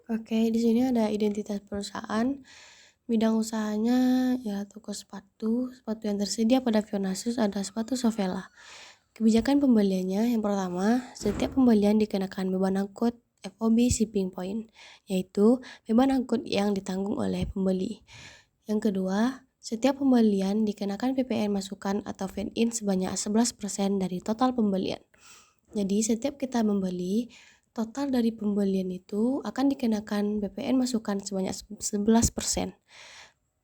Oke, di sini ada identitas perusahaan, bidang usahanya ya toko sepatu, sepatu yang tersedia pada Fionasus ada sepatu Sovela. Kebijakan pembeliannya yang pertama, setiap pembelian dikenakan beban angkut FOB shipping point, yaitu beban angkut yang ditanggung oleh pembeli. Yang kedua, setiap pembelian dikenakan PPN masukan atau feed-in sebanyak 11% dari total pembelian. Jadi setiap kita membeli, total dari pembelian itu akan dikenakan PPN masukan sebanyak 11%.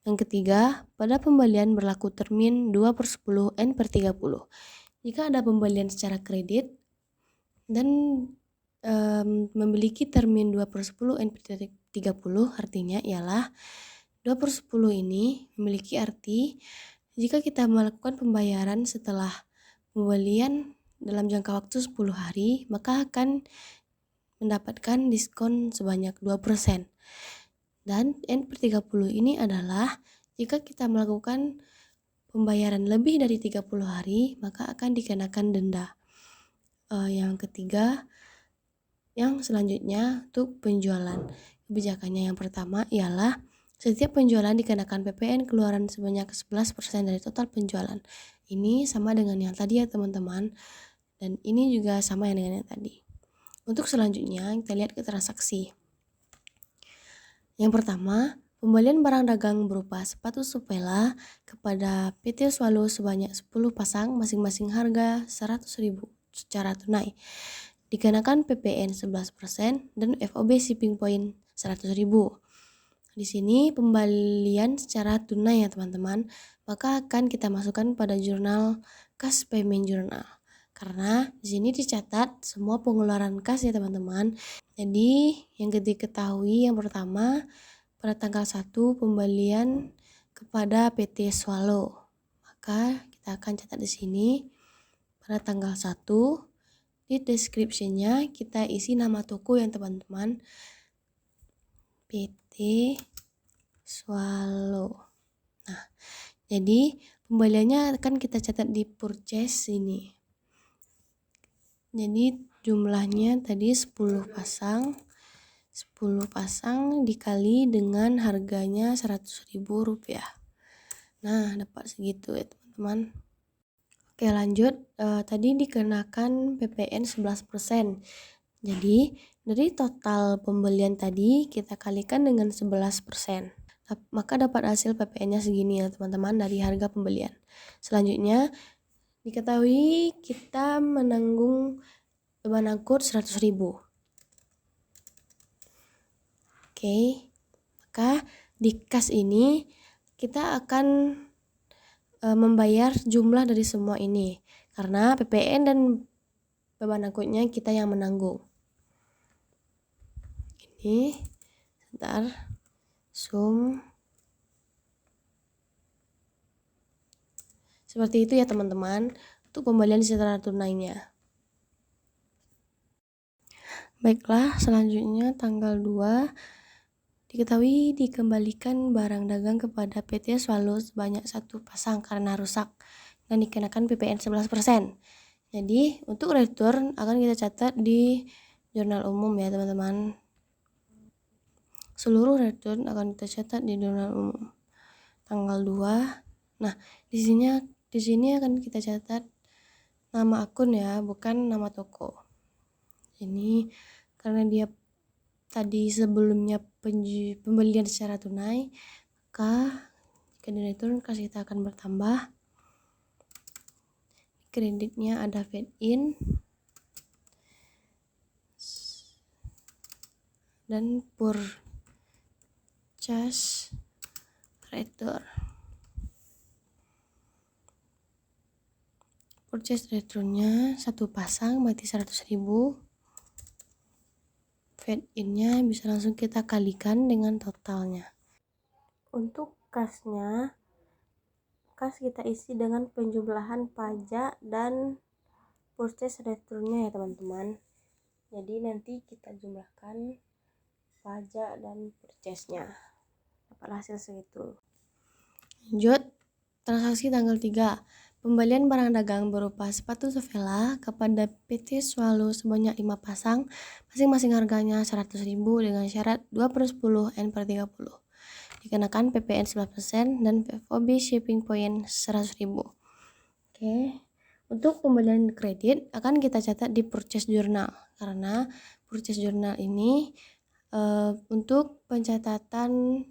Yang ketiga, pada pembelian berlaku termin 2/10 N/30. Jika ada pembelian secara kredit dan memiliki termin 2/10 N/30, artinya ialah 2/10 ini memiliki arti jika kita melakukan pembayaran setelah pembelian dalam jangka waktu 10 hari, maka akan mendapatkan diskon sebanyak 2%. Dan N/30 ini adalah jika kita melakukan pembayaran lebih dari 30 hari, maka akan dikenakan denda. Yang ketiga, yang selanjutnya untuk penjualan. Kebijakannya yang pertama ialah setiap penjualan dikenakan PPN keluaran sebanyak 11% dari total penjualan. Ini sama dengan yang tadi ya teman-teman. Dan ini juga sama dengan yang tadi. Untuk selanjutnya kita lihat ke transaksi. Yang pertama, pembelian barang dagang berupa sepatu Sovela kepada PT Swallow sebanyak 10 pasang masing-masing harga 100.000 secara tunai. Dikenakan PPN 11% dan FOB shipping point 100.000. Di sini pembelian secara tunai ya teman-teman, maka akan kita masukkan pada jurnal cash payment journal. Karena di sini dicatat semua pengeluaran kas ya teman-teman. Jadi yang diketahui yang pertama pada tanggal 1 pembelian kepada PT Swallow. Maka kita akan catat di sini pada tanggal 1 di description-nya kita isi nama toko yang teman-teman PT Swallow. Nah, jadi pembeliannya akan kita catat di purchase ini. Jadi jumlahnya tadi 10 pasang. 10 pasang dikali dengan harganya 100.000 rupiah. Nah, dapat segitu ya teman-teman. Oke lanjut, tadi dikenakan PPN 11%. Jadi dari total pembelian tadi kita kalikan dengan 11%. Maka dapat hasil PPN-nya segini ya teman-teman dari harga pembelian. Selanjutnya diketahui kita menanggung beban angkut 100.000. Oke, maka di kas ini kita akan membayar jumlah dari semua ini karena PPN dan beban angkutnya kita yang menanggung. Ini sebentar, zoom. Seperti itu ya teman-teman untuk pembelian secara tunainya. Baiklah, selanjutnya tanggal 2 diketahui dikembalikan barang dagang kepada PT Swallow sebanyak 1 pasang karena rusak dan dikenakan PPN 11%. Jadi untuk return akan kita catat di jurnal umum ya teman-teman. Seluruh return akan kita catat di jurnal umum. Tanggal 2. Nah, di sini akan kita catat nama akun ya, bukan nama toko. Ini karena dia tadi sebelumnya pembelian secara tunai, maka jika di return kas kita akan bertambah. Kreditnya ada feed-in dan purchase return. Purchase returnnya 1 pasang berarti 100.000. Feed-in-nya bisa langsung kita kalikan dengan totalnya. Untuk kasnya, kas kita isi dengan penjumlahan pajak dan purchase returnnya ya teman-teman. Jadi nanti kita jumlahkan pajak dan purchase-nya, dapat hasil segitu. Lanjut, Transaksi tanggal 3. Pembelian barang dagang berupa sepatu Sofela kepada PT Swallow sebanyak 5 pasang, masing-masing harganya 100.000 dengan syarat 2/10 N/30. Dikenakan PPN 11% dan FOB shipping point 100.000. Oke. Untuk pembelian kredit akan kita catat di purchase journal, karena purchase journal ini untuk pencatatan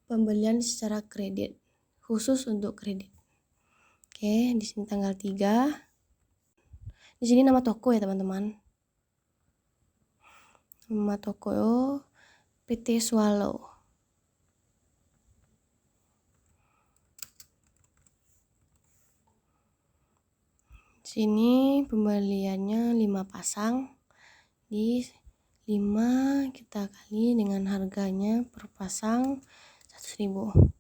pembelian secara kredit, khusus untuk kredit. Oke, di sini tanggal 3. Di sini nama toko ya, teman-teman. Nama toko PT Swallow. Di sini pembeliannya 5 pasang. Di 5 kita kali dengan harganya per pasang 100.000.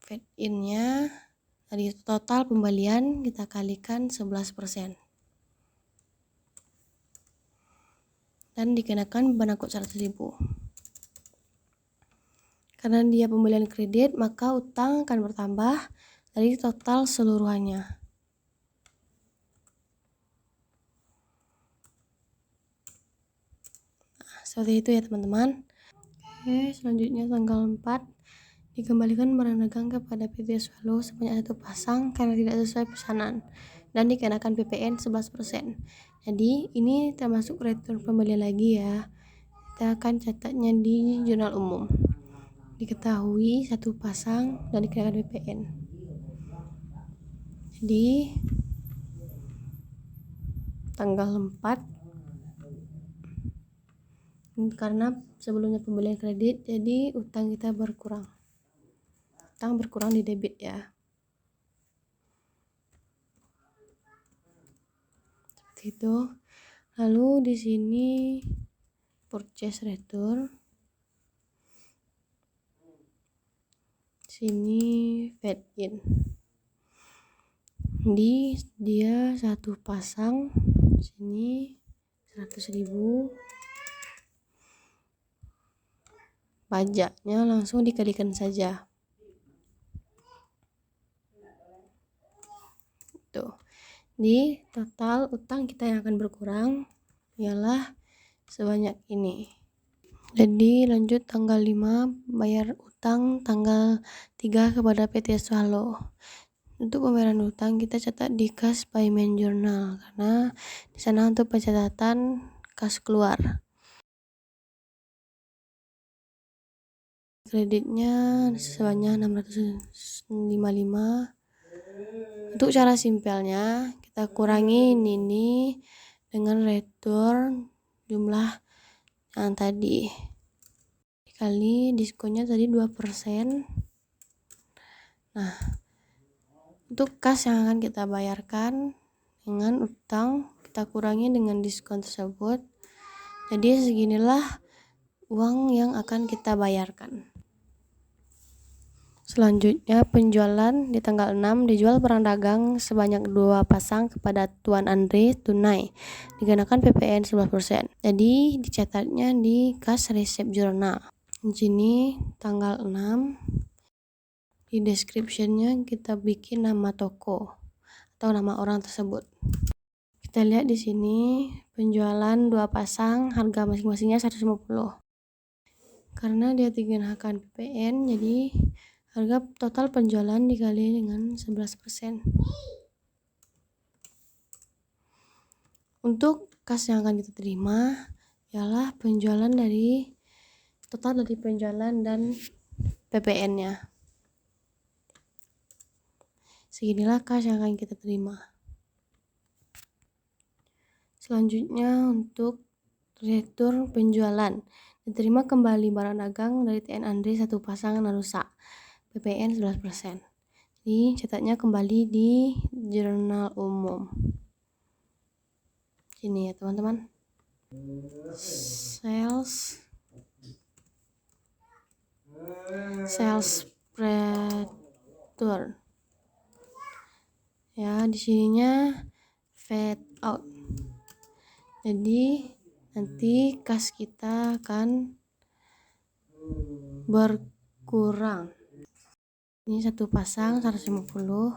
Fed in-nya dari total pembelian kita kalikan 11%. Dan dikenakan beban angkut 100.000. Karena dia pembelian kredit, maka utang akan bertambah dari total seluruhannya. Nah, seperti itu ya, teman-teman. Oke, selanjutnya tanggal 4. Dikembalikan barang dagang kepada PT Swallow sebanyak 1 pasang karena tidak sesuai pesanan dan dikenakan PPN 11%. Jadi ini termasuk retur pembelian lagi ya. Kita akan catatnya di jurnal umum. Diketahui 1 pasang dan dikenakan PPN. Jadi tanggal 4, karena sebelumnya pembelian kredit, jadi utang kita berkurang. Utang berkurang di debit ya. Seperti itu. Lalu di sini purchase return. Sini fed in. Dia 1 pasang. Sini 100.000. Pajaknya langsung dikalikan saja. Tuh. Di total utang kita yang akan berkurang ialah sebanyak ini. Jadi lanjut tanggal 5 bayar utang tanggal 3 kepada PT Swallow. Untuk pembayaran utang kita catat di cash payment journal karena di sana untuk pencatatan kas keluar. Kreditnya sebanyak 655. Untuk cara simpelnya kita kurangi ini dengan return jumlah yang tadi dikali diskonnya tadi 2%. Nah, untuk kas yang akan kita bayarkan dengan utang kita kurangi dengan diskon tersebut. Jadi seginilah uang yang akan kita bayarkan. Selanjutnya penjualan di tanggal 6 dijual barang dagang sebanyak 2 pasang kepada Tuan Andre tunai. Dikenakan PPN 11%. Jadi dicatatnya di cash receipt journal. Di sini tanggal 6. Di description-nya kita bikin nama toko atau nama orang tersebut. Kita lihat di sini penjualan 2 pasang harga masing-masingnya 150. Karena dia dikenakan PPN jadi harga total penjualan dikali dengan 11%. Untuk kas yang akan kita terima ialah penjualan dari total dari penjualan dan PPN-nya. Seginilah kas yang akan kita terima. Selanjutnya untuk retur penjualan. Diterima kembali barang dagang dari TN Andre 1 pasang rusak. PPN 11%. Jadi catatnya kembali di jurnal umum. Sini ya teman-teman. Sales return. Ya, di sininya fade out. Jadi nanti kas kita akan kurang. Ini satu pasang 150.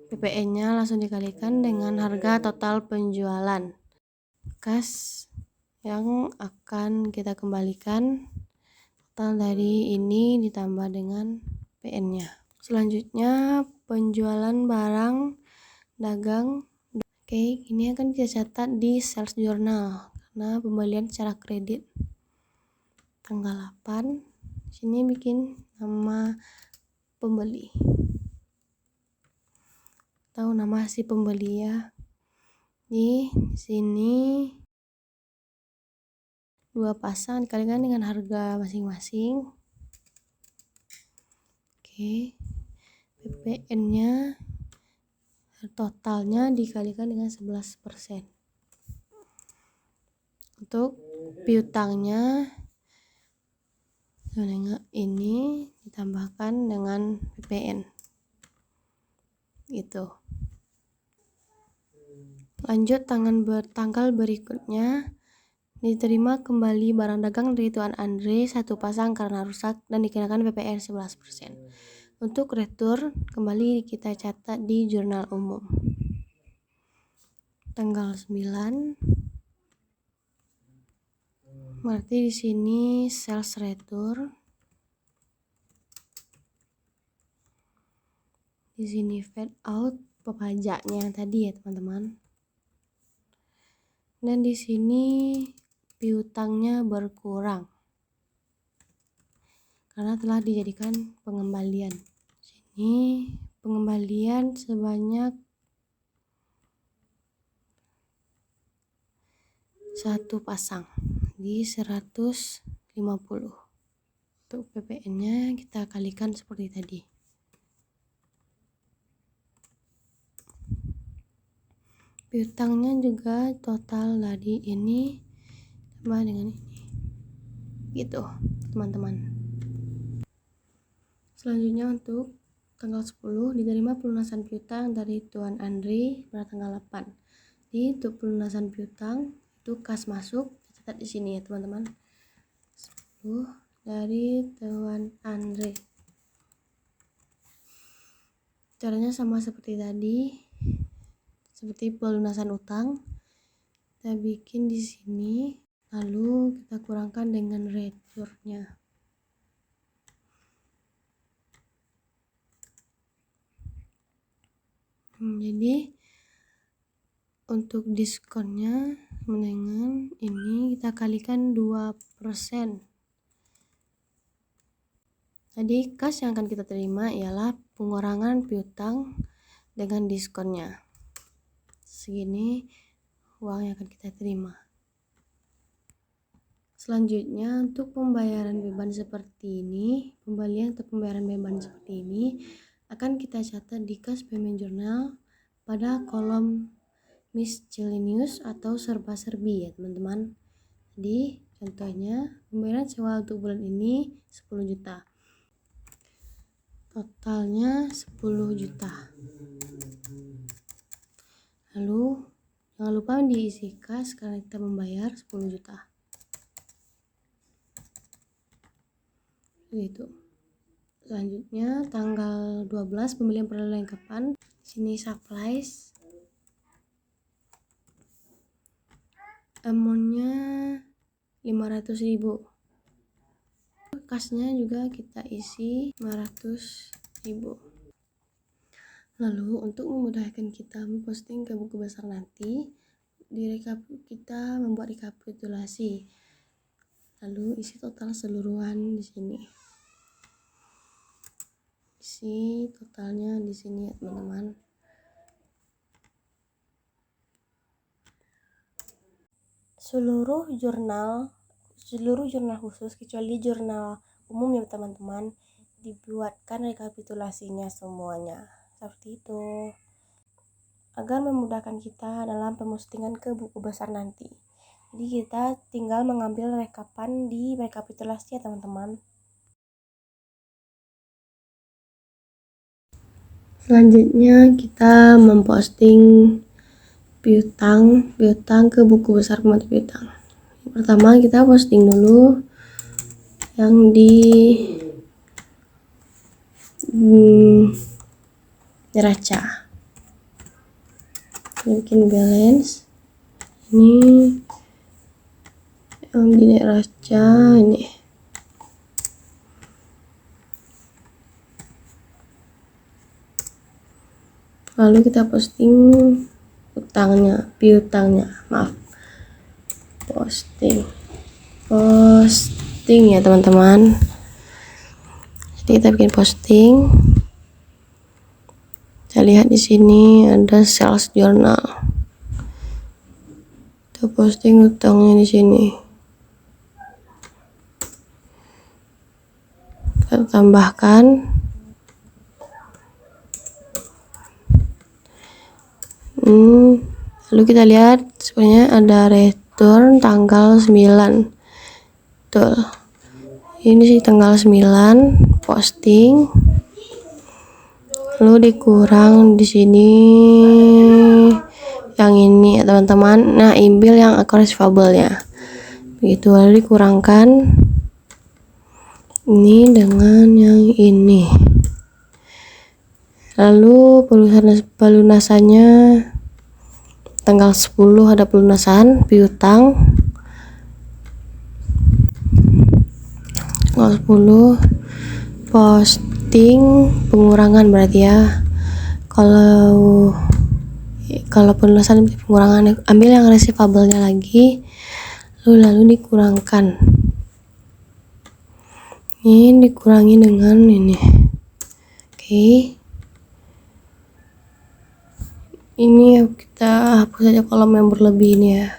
PPN-nya langsung dikalikan dengan harga total penjualan. Kas yang akan kita kembalikan total dari ini ditambah dengan PN-nya. Selanjutnya penjualan barang dagang. Oke, ini akan kita catat di sales journal karena pembelian secara kredit. Tanggal 8, sini bikin nama pembeli atau nama si pembeli ya. Di sini 2 pasang dikalikan dengan harga masing-masing. Oke, PPN-nya totalnya dikalikan dengan 11%. Untuk piutangnya ini ditambahkan dengan PPN gitu. Lanjut tanggal berikutnya, diterima kembali barang dagang dari Tuan Andre 1 pasang karena rusak dan dikenakan PPN 11%. Untuk retur kembali kita catat di jurnal umum. Tanggal 9, berarti di sini sales retur. Di sini fade out pajaknya tadi ya teman-teman. Dan di sini piutangnya berkurang karena telah dijadikan pengembalian. Sini pengembalian sebanyak 1 pasang di 150. Untuk PPN-nya kita kalikan seperti tadi. Piutangnya juga total dari ini tambah dengan ini. Gitu, teman-teman. Selanjutnya untuk tanggal 10 diterima pelunasan piutang dari Tuan Andre pada tanggal 8. Jadi untuk pelunasan piutang itu kas masuk catat di sini ya teman-teman. 10 dari Tuan Andre. Caranya sama seperti tadi. Seperti pelunasan utang, kita bikin di sini, lalu kita kurangkan dengan returnya. Jadi untuk diskonnya dengan ini kita kalikan 2%. Jadi kas yang akan kita terima ialah pengurangan piutang dengan diskonnya. Segini uang yang akan kita terima. Selanjutnya untuk pembayaran beban seperti ini, pembelian atau pembayaran beban seperti ini akan kita catat di kas payment journal pada kolom miscellaneous atau serba-serbi ya teman-teman. Jadi contohnya pembayaran sewa untuk bulan ini 10 juta. Totalnya 10 juta. Lalu jangan lupa diisi kas karena kita membayar 10 juta. Gitu. Selanjutnya tanggal 12 pembelian perlengkapan. Sini supplies. Amountnya 500.000. Kasnya juga kita isi 500.000. Lalu untuk memudahkan kita memposting ke buku besar nanti, kita membuat rekapitulasi. Lalu isi total seluruhan di sini. Isi totalnya di sini ya teman-teman. Seluruh jurnal khusus kecuali jurnal umum ya teman-teman dibuatkan rekapitulasinya semuanya. Seperti itu agar memudahkan kita dalam pemustingan ke buku besar nanti. Jadi kita tinggal mengambil rekapan di rekapitulasi ya teman-teman. Selanjutnya kita memposting piutang ke buku besar pemantau piutang. Pertama kita posting dulu yang di neraca. Bikin balance ini yang di neraca ini. Lalu kita posting piutangnya, maaf, posting ya teman-teman. Jadi kita bikin posting. Kita lihat di sini ada sales journal. Kita posting utangnya di sini. Kita tambahkan. Lalu kita lihat sebenarnya ada return tanggal 9. Betul. Ini sih tanggal 9 posting. Lalu dikurang di sini yang ini ya teman-teman. Nah, ambil yang account receivable-nya. Begitu, lalu dikurangkan ini dengan yang ini. Lalu pelunasannya tanggal 10 ada pelunasan piutang. Tanggal 10 posting pengurangan berarti ya. Kalau pelunasan pengurangan, ambil yang receivable-nya lagi lalu dikurangkan. Ini dikurangi dengan ini. Oke. Ini kita hapus saja kolom yang berlebih ini ya.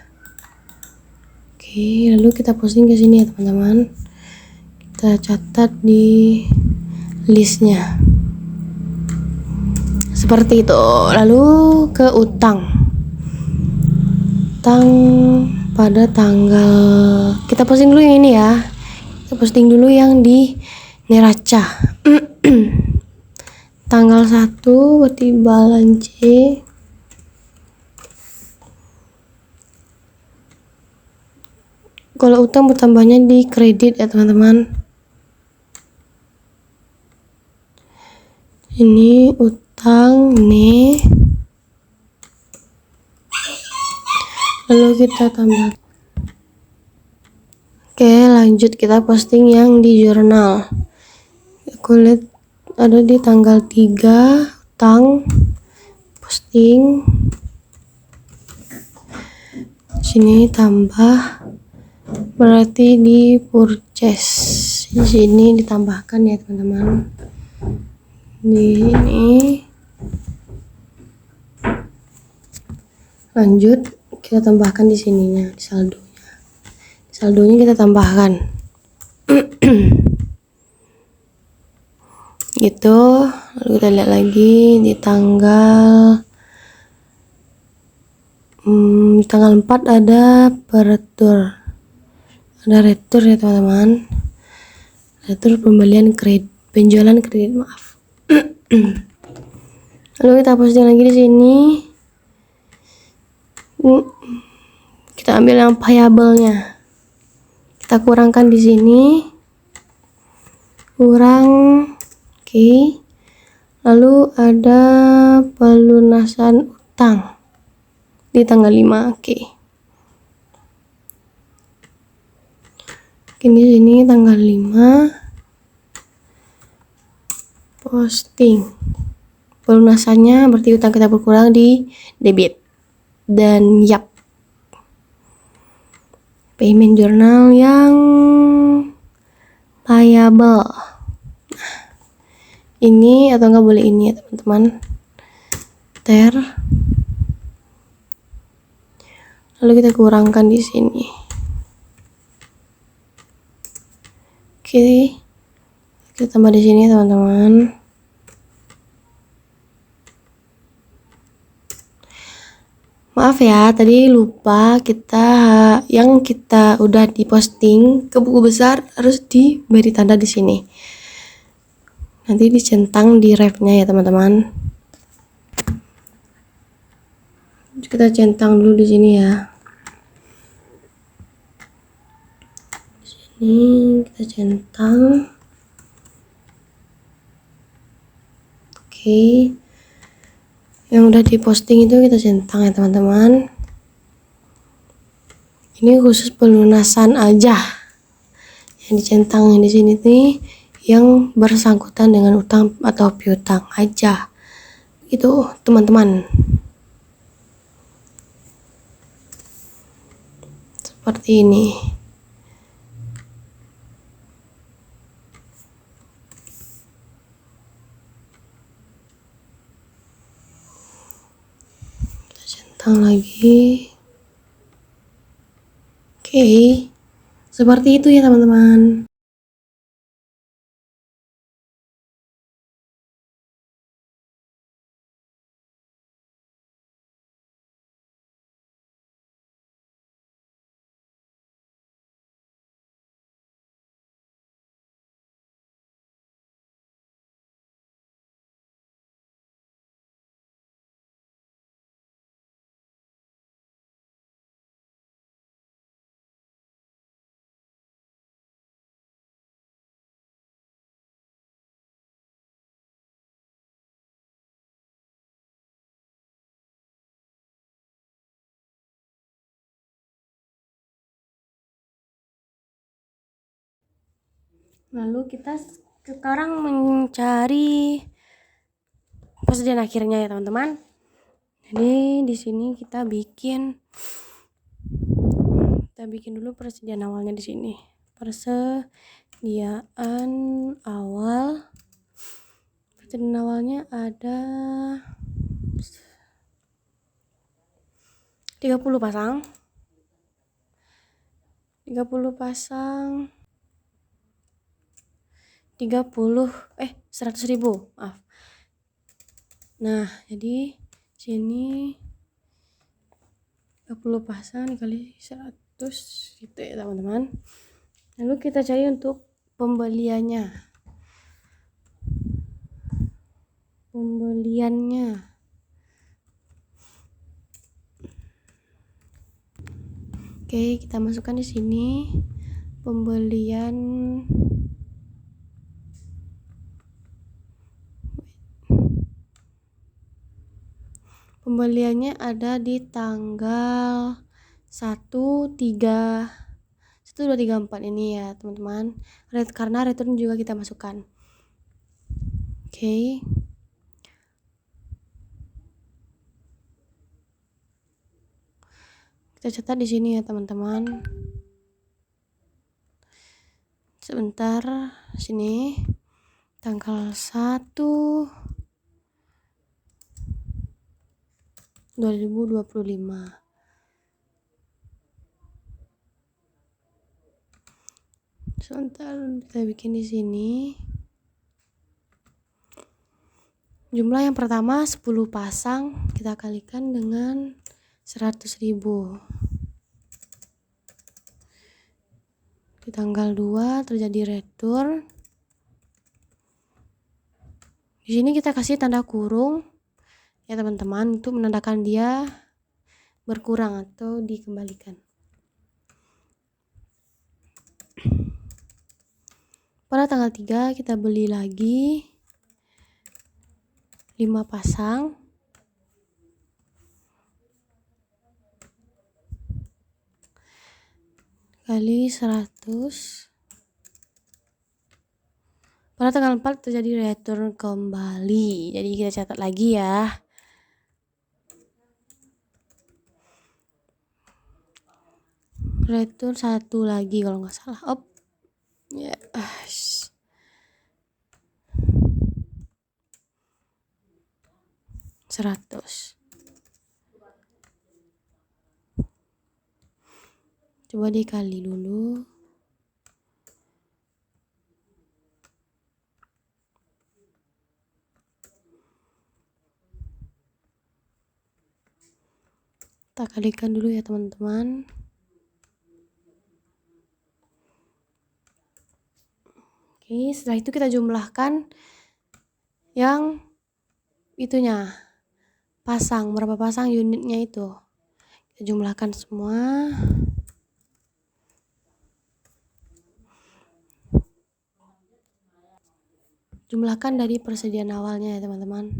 Oke, lalu kita posting ke sini ya teman-teman. Kita catat di listnya. Seperti itu. Lalu ke utang pada tanggal, kita posting dulu yang ini ya. Kita posting dulu yang di neraca. Tanggal 1 berarti balance C. Kalau utang bertambahnya di kredit ya teman-teman. Ini utang nih. Lalu kita tambah. Oke, lanjut kita posting yang di jurnal. Aku lihat ada di tanggal 3 utang posting. Sini tambah. Berarti di purchase di sini ditambahkan ya teman-teman. Di ini lanjut kita tambahkan di sininya, di saldonya kita tambahkan. Gitu. Lalu kita lihat lagi di tanggal 4 ada retur ya teman-teman. Retur penjualan kredit, maaf. Lalu kita posting lagi di sini. Kita ambil yang payable-nya. Kita kurangkan di sini. Kurang. Oke. Lalu ada pelunasan utang di tanggal 5. Oke. Di sini tanggal 5 posting pelunasannya berarti utang kita berkurang di debit. Dan yap, payment journal yang payable ini atau enggak boleh ini ya teman-teman. Lalu kita kurangkan di sini. Oke, kita tambah di sini teman-teman. Maaf ya, tadi lupa yang kita udah diposting ke buku besar harus diberi tanda di sini. Nanti dicentang di ref-nya ya teman-teman. Kita centang dulu di sini ya. Ini kita centang. Oke, yang udah diposting itu kita centang ya teman-teman. Ini khusus pelunasan aja yang dicentang di sini nih, yang bersangkutan dengan utang atau piutang aja itu teman-teman. Seperti ini. Kita centang lagi. Oke, seperti itu ya teman-teman. Lalu kita sekarang mencari persediaan akhirnya ya teman-teman. Jadi di sini kita bikin dulu persediaan awalnya di sini. Persediaan awalnya ada 30 pasang. 100.000, maaf. Nah, jadi sini 30 pasang dikali 100 gitu ya teman-teman. Lalu kita cari untuk pembeliannya. Oke, kita masukkan di sini pembeliannya ada di tanggal 1/3/4 ini ya teman-teman. Karena return juga kita masukkan. Oke. Kita catat di sini ya teman-teman. Sebentar, sini tanggal 1/2025. Sebentar, kita bikin di sini. Jumlah yang pertama 10 pasang, kita kalikan dengan 100.000. Di tanggal 2 terjadi return. Di sini kita kasih tanda kurung ya teman-teman untuk menandakan dia berkurang atau dikembalikan. Pada tanggal 3 kita beli lagi 5 pasang. Kali 100. Pada tanggal 4 terjadi return kembali. Jadi kita catat lagi ya. Return 1 lagi kalau nggak salah. Ya. 100. Coba dikali dulu. Kita kalikan dulu ya teman-teman. Oke, setelah itu kita jumlahkan yang itunya. Berapa pasang unitnya itu. Kita jumlahkan semua. jumlahkan dari persediaan awalnya ya teman-teman.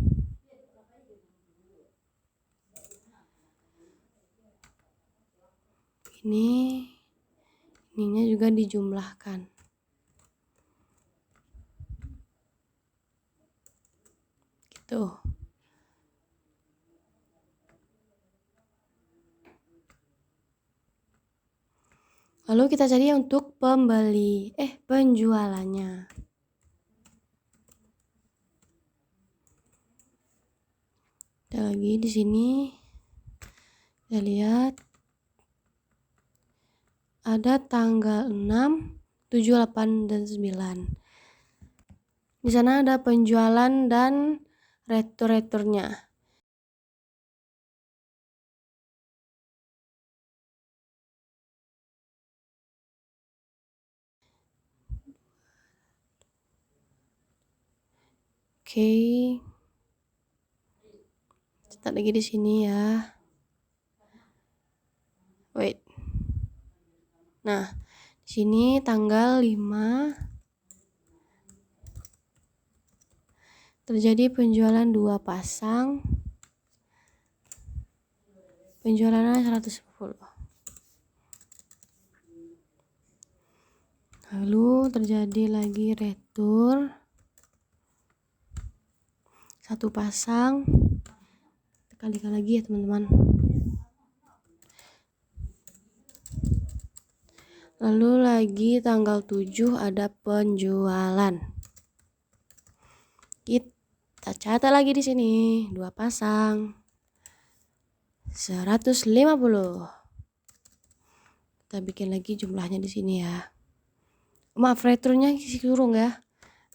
Ininya juga dijumlahkan. Gitu. Lalu kita cari untuk penjualannya. Kita lagi di sini. Kita lihat ada tanggal 6, 7, 8, dan 9. Di sana ada penjualan dan retur-returnya. Oke. Cetak lagi di sini ya. Wait. Nah, di sini tanggal 5 terjadi penjualan 2 pasang. Penjualannya 110. Lalu terjadi lagi retur 1 pasang. Kalikan lagi ya teman-teman. Lalu lagi tanggal 7 ada penjualan. Kita catat lagi di sini 2 pasang. 150. Kita bikin lagi jumlahnya di sini ya. Maaf, returnya dikasih kurung ya.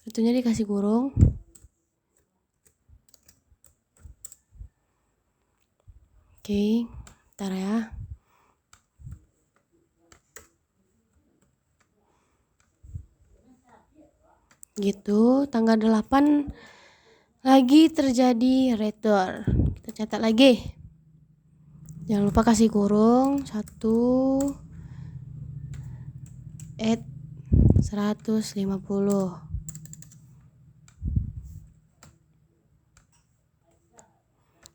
Returnya dikasih kurung. Oke, ntar ya. Gitu, tanggal 8 lagi terjadi retur. Kita catat lagi. Jangan lupa kasih kurung 1 add 150.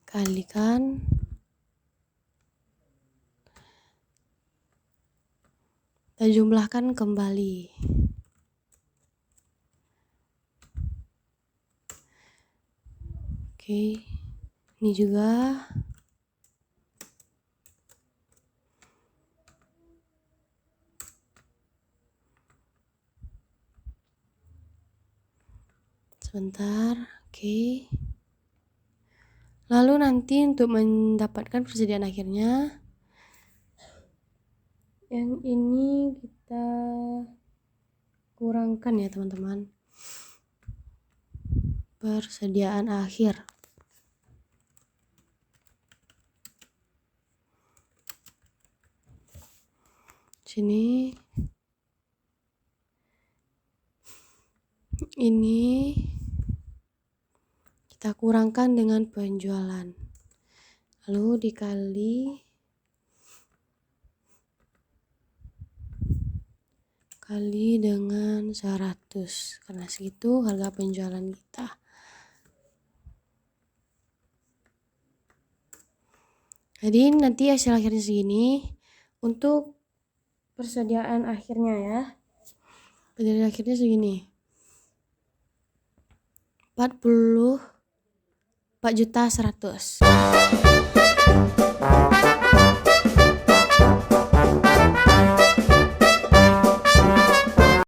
Kalikan kita jumlahkan kembali. Oke, ini juga. Sebentar, oke. Lalu nanti untuk mendapatkan persediaan akhirnya, yang ini kita kurangkan ya teman-teman. Persediaan akhir. Sini. Ini kita kurangkan dengan penjualan. Lalu dikali dengan 100. Karena segitu harga penjualan kita. Jadi nanti hasil akhirnya segini. Untuk persediaan akhirnya ya. Persediaan akhirnya segini. 44.100.000.